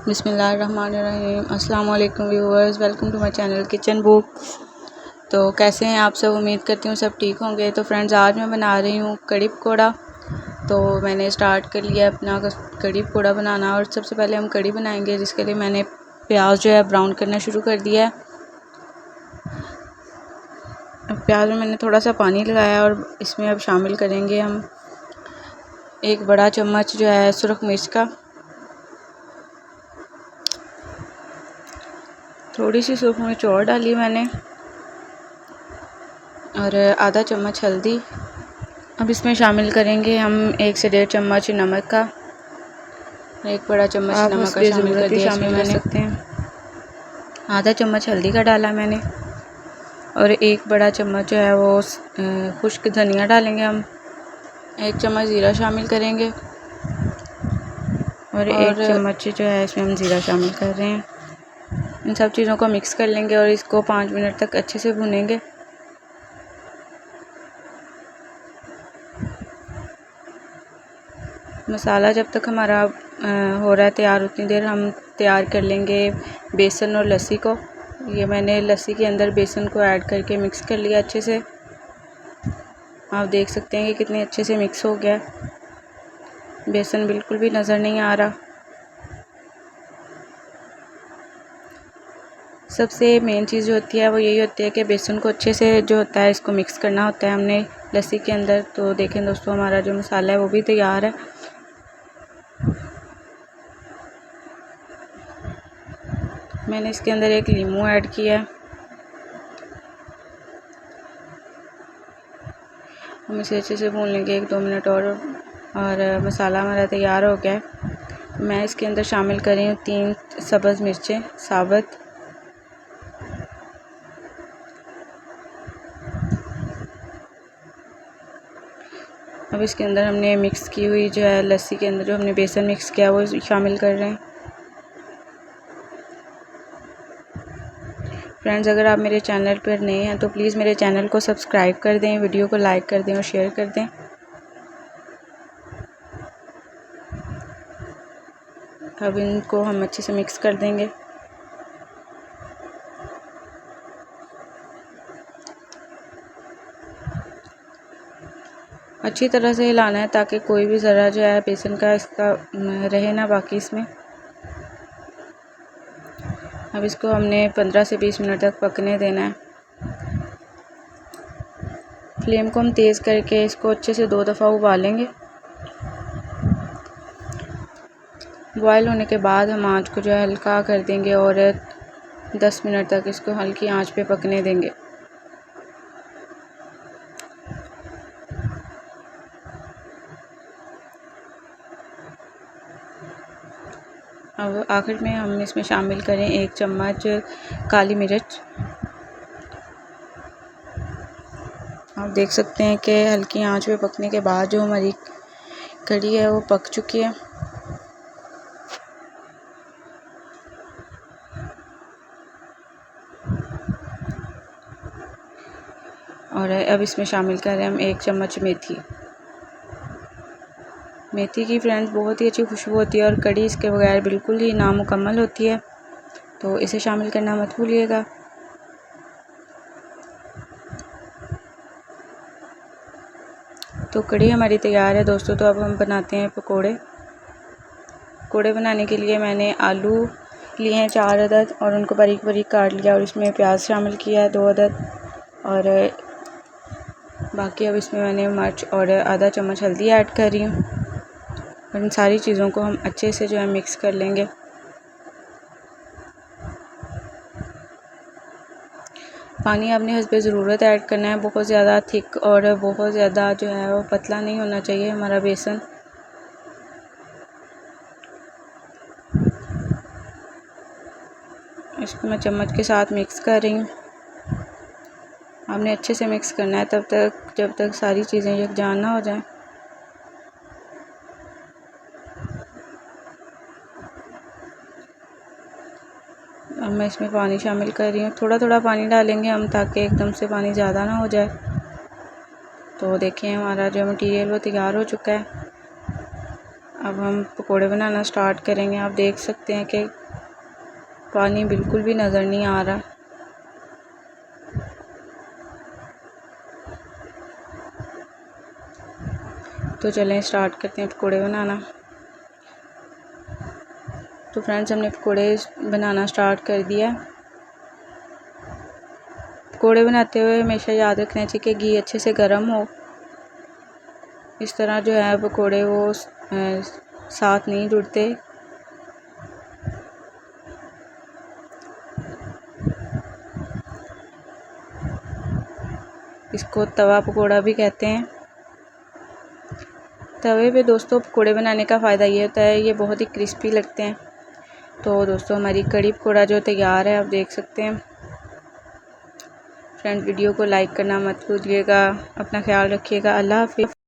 बिस्मिल्लाहिर्रहमानिर्रहीम। अस्सलाम वालेकुम viewers, welcome to my channel kitchen book. तो कैसे हैं आप सब? उम्मीद करती हूँ सब ठीक होंगे। तो फ्रेंड्स, आज मैं बना रही हूँ कड़ी पकौड़ा। तो मैंने स्टार्ट कर लिया अपना कड़ी पकौड़ा बनाना। और सबसे पहले हम कड़ी बनाएंगे, जिसके लिए मैंने प्याज जो है ब्राउन करना शुरू कर दिया है। प्याज में मैंने थोड़ा सा पानी लगाया और इसमें अब शामिल करेंगे हम 1 बड़ा चम्मच जो है सुरख मिर्च का, थोड़ी सी सुरख मिर्च और डाली मैंने, और आधा चम्मच हल्दी। अब इसमें शामिल करेंगे हम 1 से 1.5 चम्मच नमक का, 1 बड़ा चम्मच नमक का शामिल कर दिया इसमें मैंने। आधा चम्मच हल्दी का डाला मैंने, और 1 बड़ा चम्मच जो है वो खुश्क धनिया डालेंगे हम। 1 चम्मच ज़ीरा शामिल करेंगे, और 1 चम्मच जो है इसमें हम ज़ीरा शामिल कर रहे हैं। इन सब चीज़ों को मिक्स कर लेंगे और इसको 5 मिनट तक अच्छे से भूनेंगे। मसाला जब तक हमारा हो रहा है तैयार, उतनी देर हम तैयार कर लेंगे बेसन और लस्सी को। ये मैंने लस्सी के अंदर बेसन को ऐड करके मिक्स कर लिया अच्छे से। आप देख सकते हैं कि कितने अच्छे से मिक्स हो गया, बेसन बिल्कुल भी नज़र नहीं आ रहा। सबसे मेन चीज़ जो होती है वो यही होती है कि बेसन को अच्छे से जो होता है इसको मिक्स करना होता है हमने लस्सी के अंदर। तो देखें दोस्तों, हमारा जो मसाला है वो भी तैयार है। मैंने इसके अंदर 1 लीमू ऐड किया है। हम इसे अच्छे से भून लेंगे 1-2 मिनट और मसाला हमारा तैयार हो गया है। मैं इसके अंदर शामिल कर रही हूँ 3 सब्ज़ मिर्चें साबुत। अब इसके अंदर हमने मिक्स की हुई जो है लस्सी के अंदर जो हमने बेसन मिक्स किया वो शामिल कर रहे हैं। फ्रेंड्स, अगर आप मेरे चैनल पर नए हैं तो प्लीज़ मेरे चैनल को सब्सक्राइब कर दें, वीडियो को लाइक कर दें और शेयर कर दें। अब इनको हम अच्छे से मिक्स कर देंगे। अच्छी तरह से हिलाना है ताकि कोई भी ज़रा जो है बेसन का इसका रहे ना बाकी इसमें। अब इसको हमने 15 से 20 मिनट तक पकने देना है। फ्लेम को हम तेज़ करके इसको अच्छे से 2 दफ़ा उबालेंगे। बॉयल होने के बाद हम आंच को जो है हल्का कर देंगे और 10 मिनट तक इसको हल्की आंच पे पकने देंगे। अब आखिर में हम इसमें शामिल करें 1 चम्मच काली मिर्च। आप देख सकते हैं कि हल्की आंच पे पकने के बाद जो हमारी कड़ी है वो पक चुकी है। और अब इसमें शामिल करें हम 1 चम्मच मेथी की। फ्रेंड्स, बहुत ही अच्छी खुशबू होती है और कड़ी इसके बगैर बिल्कुल ही नामुकम्मल होती है, तो इसे शामिल करना मत भूलिएगा। तो कड़ी हमारी तैयार है दोस्तों। तो अब हम बनाते हैं पकोड़े। पकोड़े बनाने के लिए मैंने आलू लिए हैं 4 अदद और उनको बारीक बारीक काट लिया, और इसमें प्याज शामिल किया है 2 अदद, और बाकी अब इसमें मैंने मिर्च और आधा चम्मच हल्दी ऐड कर रही हूँ। और इन सारी चीज़ों को हम अच्छे से जो है मिक्स कर लेंगे। पानी आपने हस्बे ज़रूरत ऐड करना है। बहुत ज़्यादा थिक और बहुत ज़्यादा जो है वो पतला नहीं होना चाहिए हमारा बेसन। इसको मैं चम्मच के साथ मिक्स कर रही हूँ। आपने अच्छे से मिक्स करना है जब तक सारी चीज़ें यकजान ना हो जाएं। अब मैं इसमें पानी शामिल कर रही हूँ। थोड़ा थोड़ा पानी डालेंगे हम ताकि एकदम से पानी ज़्यादा ना हो जाए। तो देखें, हमारा जो मटेरियल वो तैयार हो चुका है। अब हम पकोड़े बनाना स्टार्ट करेंगे। आप देख सकते हैं कि पानी बिल्कुल भी नज़र नहीं आ रहा। तो चलें स्टार्ट करते हैं पकोड़े बनाना। तो फ्रेंड्स, हमने पकोड़े बनाना स्टार्ट कर दिया। पकोड़े बनाते हुए हमेशा याद रखना चाहिए कि घी अच्छे से गर्म हो। इस तरह जो है पकोड़े वो साथ नहीं जुड़ते। इसको तवा पकोड़ा भी कहते हैं। तवे पे दोस्तों पकोड़े बनाने का फ़ायदा ये होता है, ये बहुत ही क्रिस्पी लगते हैं। तो दोस्तों, हमारी कड़ी पकोड़ा जो तैयार है, आप देख सकते हैं। फ्रेंड्स, वीडियो को लाइक करना मत भूलिएगा। अपना ख्याल रखिएगा। अल्लाह हाफ़िज़।